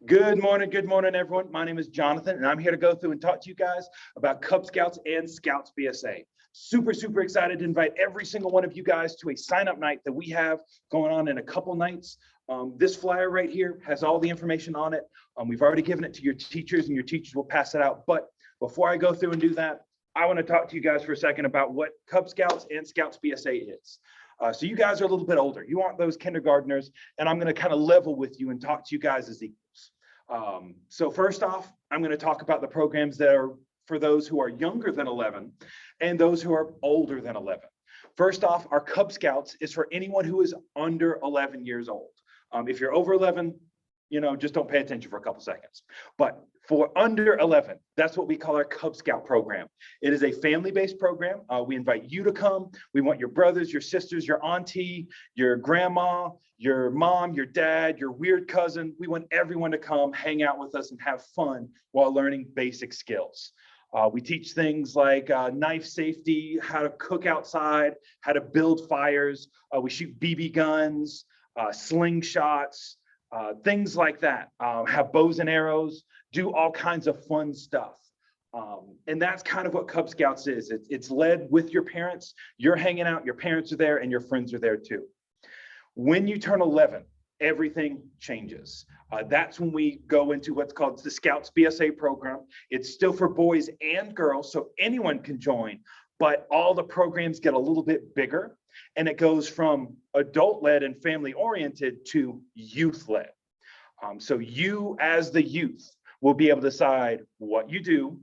Good morning, everyone. My name is Jonathan, and I'm here to go through and talk to you guys about Cub Scouts and Scouts BSA. Super excited to invite every single one of you guys to a sign-up night that we have going on in a couple nights. This flyer right here has all the information on it. We've already given it to your teachers, and your teachers will pass it out. But before I go through and do that, I want to talk to you guys for a second about what Cub Scouts and Scouts BSA is. So you guys are a little bit older. You aren't those kindergartners, and I'm going to kind of level with you and talk to you guys as equals. So first off, I'm going to talk about the programs that are for those who are younger than 11 and those who are older than 11. First off, our Cub Scouts is for anyone who is under 11 years old. If you're over 11, just don't pay attention for a couple seconds. But for under 11, that's what we call our Cub Scout program. It is a family-based program. We invite you to come. We want your brothers, your sisters, your auntie, your grandma, your mom, your dad, your weird cousin. We want everyone to come hang out with us and have fun while learning basic skills. We teach things like knife safety, how to cook outside, how to build fires. We shoot BB guns, slingshots, things like that. Have bows and arrows, do all kinds of fun stuff. And that's kind of what Cub Scouts is. It's led with your parents. You're hanging out, your parents are there, and your friends are there too. When you turn 11, everything changes. That's when we go into what's called the Scouts Bsa Program. It's still for boys and girls, so anyone can join, but all the programs get a little bit bigger, and it goes from adult-led and family-oriented to youth-led. So you, as the youth, will be able to decide what you do,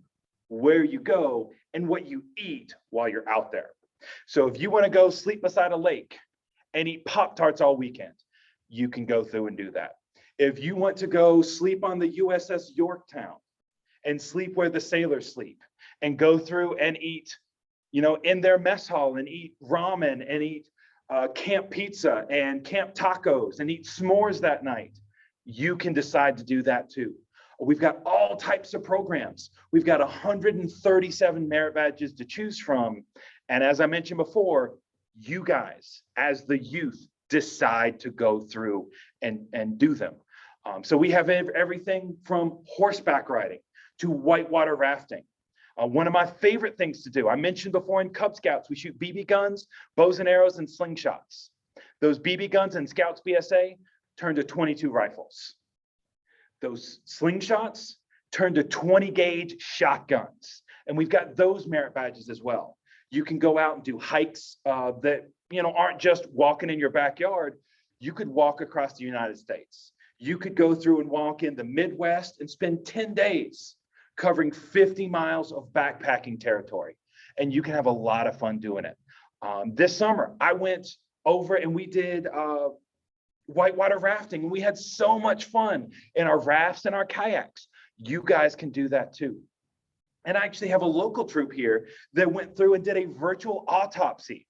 where you go, and what you eat while you're out there. So if you want to go sleep beside a lake and eat Pop-Tarts all weekend, you can go through and do that. If you want to go sleep on the USS Yorktown and sleep where the sailors sleep and go through and eat, in their mess hall and eat ramen and eat camp pizza and camp tacos and eat s'mores that night, you can decide to do that too. We've got all types of programs. We've got 137 merit badges to choose from. And as I mentioned before, you guys, as the youth, decide to go through and do them. So we have everything from horseback riding to whitewater rafting. One of my favorite things to do, I mentioned before in Cub Scouts, we shoot BB guns, bows and arrows, and slingshots. Those BB guns in Scouts BSA turn to 22 rifles. Those slingshots turn to 20 gauge shotguns. And we've got those merit badges as well. You can go out and do hikes that aren't just walking in your backyard. You could walk across the United States. You could go through and walk in the Midwest and spend 10 days covering 50 miles of backpacking territory. And you can have a lot of fun doing it. This summer, I went over and we did whitewater rafting, and we had so much fun in our rafts and our kayaks. You guys can do that too. And I actually have a local troop here that went through and did a virtual autopsy.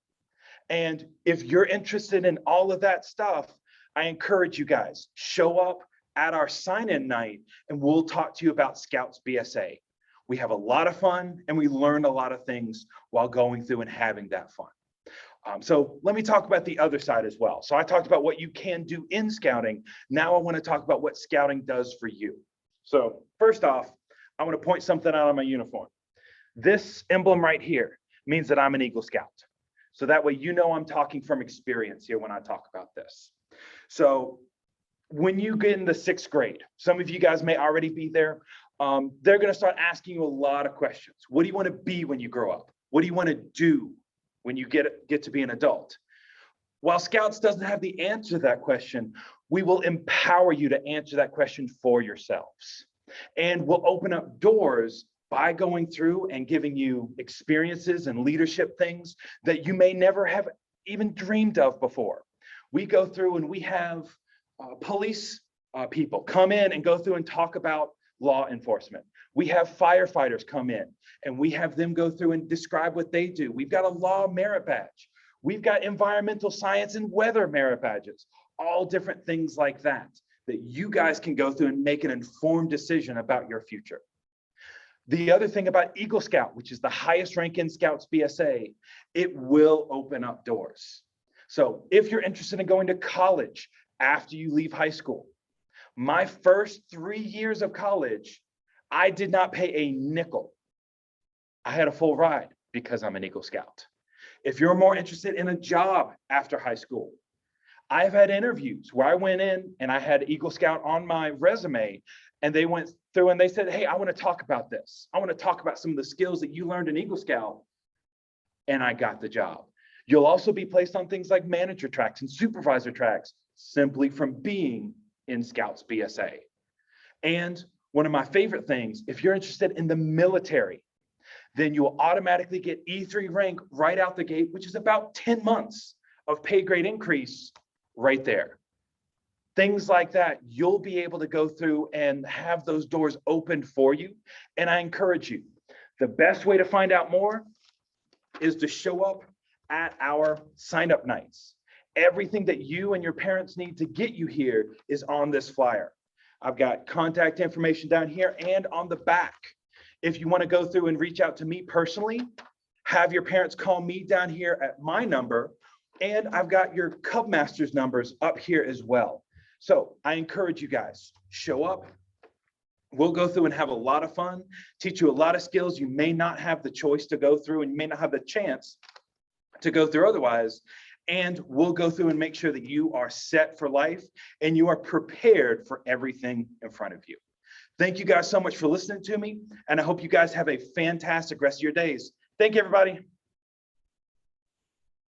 And if you're interested in all of that stuff, I encourage you guys, show up at our sign-in night and we'll talk to you about Scouts BSA. We have a lot of fun and we learn a lot of things while going through and having that fun. So let me talk about the other side as well. So I talked about what you can do in scouting. Now I want to talk about what scouting does for you. So first off, I want to point something out on my uniform. This emblem right here means that I'm an Eagle Scout. So that way, I'm talking from experience here when I talk about this. So when you get into 6th grade, some of you guys may already be there. They're going to start asking you a lot of questions. What do you want to be when you grow up? What do you want to do when you get to be an adult? While Scouts doesn't have the answer to that question, we will empower you to answer that question for yourselves. And we'll open up doors by going through and giving you experiences and leadership things that you may never have even dreamed of before. We go through and we have police people come in and go through and talk about law enforcement. We have firefighters come in and we have them go through and describe what they do. We've got a law merit badge. We've got environmental science and weather merit badges, all different things like that you guys can go through and make an informed decision about your future. The other thing about Eagle Scout, which is the highest rank in Scouts BSA, it will open up doors. So if you're interested in going to college after you leave high school, My first 3 years of college, I did not pay a nickel. I had a full ride because I'm an Eagle Scout. If you're more interested in a job after high school, I've had interviews where I went in and I had Eagle Scout on my resume, and they went through and they said, hey, I want to talk about this. I want to talk about some of the skills that you learned in Eagle Scout. And I got the job. You'll also be placed on things like manager tracks and supervisor tracks simply from being in Scouts BSA. And one of my favorite things, if you're interested in the military, then you will automatically get E3 rank right out the gate, which is about 10 months of pay grade increase right there. Things like that, you'll be able to go through and have those doors opened for you. And I encourage you, the best way to find out more is to show up at our sign-up nights. Everything that you and your parents need to get you here is on this flyer. I've got contact information down here and on the back. If you want to go through and reach out to me personally, have your parents call me down here at my number, and I've got your Cub Masters numbers up here as well. So I encourage you guys, show up. We'll go through and have a lot of fun, teach you a lot of skills you may not have the choice to go through and you may not have the chance to go through otherwise. And we'll go through and make sure that you are set for life and you are prepared for everything in front of you. Thank you guys so much for listening to me. And I hope you guys have a fantastic rest of your days. Thank you, everybody.